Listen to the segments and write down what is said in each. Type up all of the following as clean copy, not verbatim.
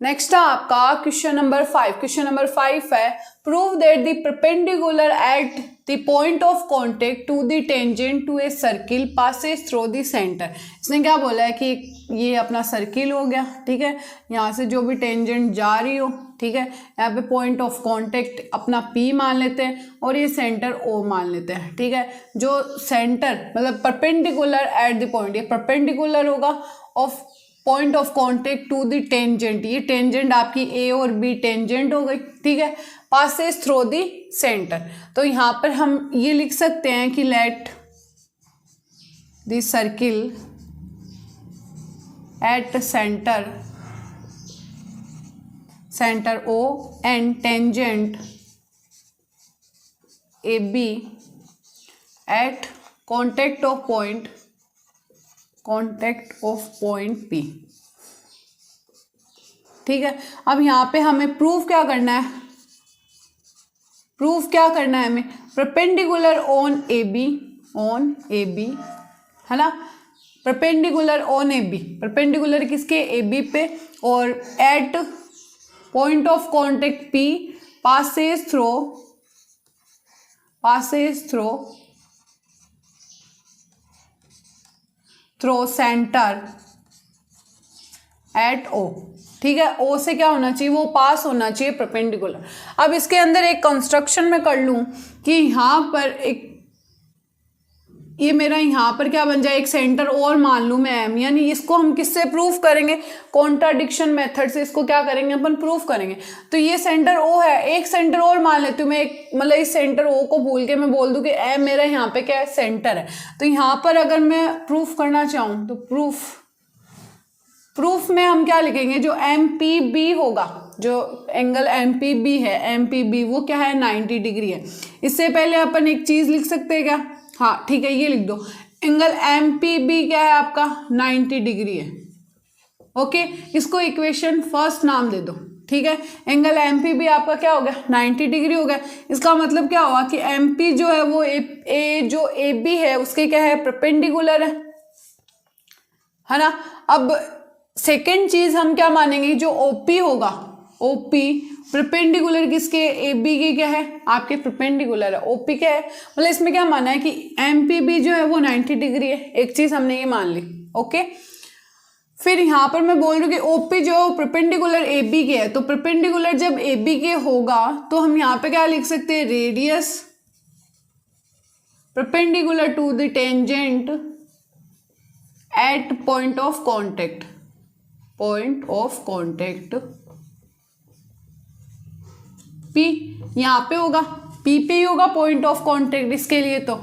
Next है आपका question number 5। Question number 5 है prove that the perpendicular at the point of contact to the tangent to a circle passes through the centre. इसने क्या बोला है कि ये अपना सर्किल हो गया, ठीक है, यहाँ से जो भी टेंजेंट जा रही हो, ठीक है, यहाँ पे पॉइंट ऑफ कांटेक्ट अपना P मान लेते हैं और ये सेंटर O मान लेते हैं, ठीक है। जो सेंटर मतलब परपेंडिकुलर एट द पॉइंट, ये परपेंडिकुलर होगा of point of contact to the tangent, ये टेंजेंट आपकी A और B टेंजेंट हो गई, ठीक है, पासेस थ्रू द सेंटर। तो यहाँ पर हम ये लिख सकते हैं कि let the circle at centre O and tangent AB at contact of point P, ठीक है। अब यहाँ पे हमें प्रूफ क्या करना है, हमें परपेंडिकुलर ऑन AB है ना, परपेंडिकुलर ऑन AB, परपेंडिकुलर किसके AB पे, और at point of contact P passes through centre at O, ठीक है। O से क्या होना चाहिए, वो पास होना चाहिए परपेंडिकुलर। अब इसके अंदर एक कंस्ट्रक्शन में कर लूं कि यहाँ पर एक, ये मेरा यहाँ पर क्या बन जाए, एक सेंटर और मान लूँ मैं M, यानी इसको हम किससे प्रूफ करेंगे, कॉन्ट्राडिक्शन मेथड से इसको क्या करेंगे अपन, प्रूफ करेंगे। तो ये सेंटर O है, एक सेंटर और मान लेती हूँ मैं, एक मतलब इस सेंटर O को भूल के मैं बोल दूँ कि M मेरा यहाँ पे क्या है, सेंटर है। तो यहाँ पर अगर मैं प्रूफ करना चाहूँ तो प्रूफ में हम क्या लिखेंगे, जो MPB होगा, जो एंगल MPB है, MPB वो क्या है, 90 डिग्री है। इससे पहले अपन एक चीज लिख सकते हैं क्या, हाँ ठीक है, ये लिख दो, एंगल MPB क्या है आपका, 90 डिग्री है। ओके, इसको इक्वेशन फर्स्ट नाम दे दो, ठीक है। एंगल MPB आपका क्या हो गया, 90 डिग्री हो गया। इसका मतलब क्या हुआ कि MP जो है वो जो AB है उसके क्या है, परपेंडिकुलर है ना। अब सेकेंड चीज हम क्या मानेंगे, जो OP होगा, OP परपेंडिकुलर किसके, AB के क्या है, आपके परपेंडिकुलर है। OP क्या है, मतलब इसमें क्या माना है कि MPB जो है वो 90 डिग्री है, एक चीज हमने ये मान ली। ओके, फिर यहाँ पर मैं बोल रही हूँ कि OP जो परपेंडिकुलर AB के है, तो परपेंडिकुलर जब AB के होगा तो हम यहाँ पे क्या लिख सकते हैं, radius perpendicular to the tangent at point of contact P, यहाँ पे होगा P पे ही होगा पॉइंट ऑफ कॉन्टेक्ट इसके लिए, तो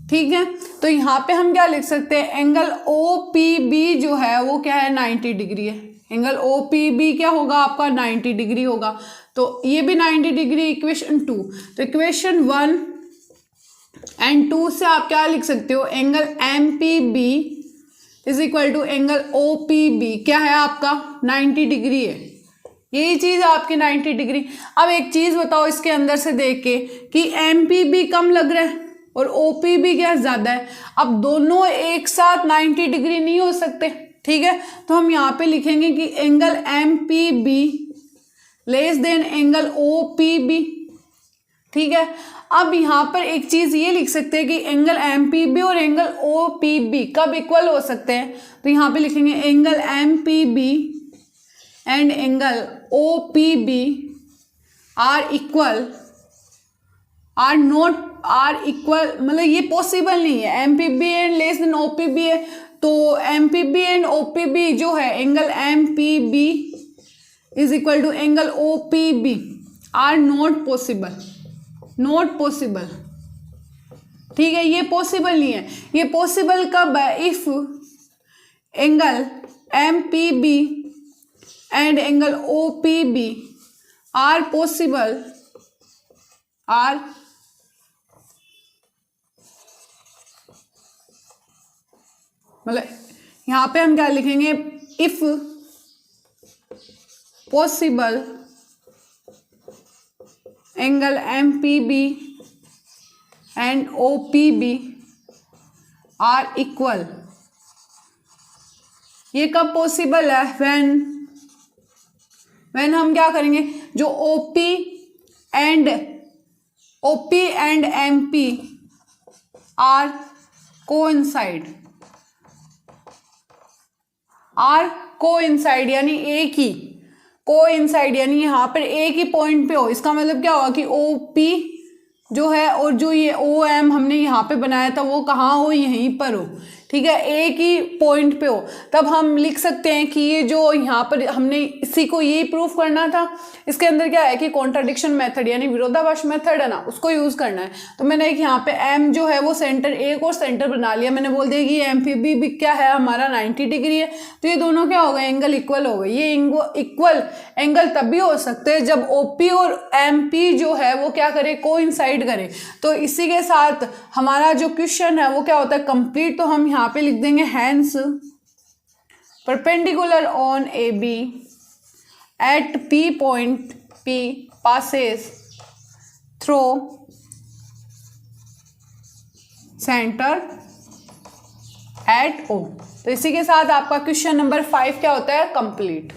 ठीक है। तो यहाँ पे हम क्या लिख सकते हैं, एंगल OPB जो है वो क्या है, 90 डिग्री है। एंगल OPB क्या होगा आपका, 90 डिग्री होगा। तो ये भी 90 डिग्री, इक्वेशन 2। तो इक्वेशन 1 एंड 2 से आप क्या लिख सकते हो, angle MPB is equal to angle OPB क्या है आपका, 90 डिग्री है। यही चीज आपकी 90 डिग्री। अब एक चीज बताओ इसके अंदर से देख के कि MPB कम लग रहा है और OPB क्या ज्यादा है। अब दोनों एक साथ 90 डिग्री नहीं हो सकते, ठीक है। तो हम यहाँ पे लिखेंगे कि angle MPB less than angle OPB, ठीक है। अब यहाँ पर एक चीज ये लिख सकते हैं कि एंगल MPB और एंगल OPB कब इक्वल हो सकते हैं, तो यहाँ पे लिखेंगे angle MPB and angle OPB are equal, मतलब ये पॉसिबल नहीं है। MPB and less than OPB है, तो MPB एंड OPB जो है, angle MPB is equal to angle OPB are not possible, ठीक है। ये पॉसिबल नहीं है। ये पॉसिबल कब है, if angle MPB and angle OPB are possible, मतलब यहां पे हम क्या लिखेंगे, if possible angle MPB and OPB are equal. ये कब पॉसिबल है, व्हेन व्हेन हम क्या करेंगे, जो OP and MP are coincide यानी एक ही कोइंसाइड, यानी यहाँ पर एक ही पॉइंट पे हो। इसका मतलब क्या होगा कि ओपी जो है और जो ये ओ एम हमने यहाँ पे बनाया था वो कहाँ हो, यहीं पर हो, ठीक है, एक ही पॉइंट पे हो। तब हम लिख सकते हैं कि ये जो यहाँ पर हमने इसी को यही प्रूफ करना था, इसके अंदर क्या है कि कॉन्ट्राडिक्शन मेथड यानी विरोधाभास मेथड है ना, उसको यूज करना है। तो मैंने एक यहाँ पे एम जो है वो सेंटर एक और सेंटर बना लिया, मैंने बोल दिया कि एम पी भी क्या है हमारा 90 डिग्री है। तो ये दोनों क्या हो गए, एंगल इक्वल हो गए। ये इक्वल एंगल तभी हो सकते हैं जब ओपी और एमपी जो है वो क्या करे, कोइंसाइड करे। तो इसी के साथ हमारा जो क्वेश्चन है वो क्या होता है, कंप्लीट। तो हम यहाँ पे लिख देंगे hence perpendicular on A B at P point P passes through centre at O. तो इसी के साथ आपका क्वेश्चन नंबर 5 क्या होता है, कंप्लीट।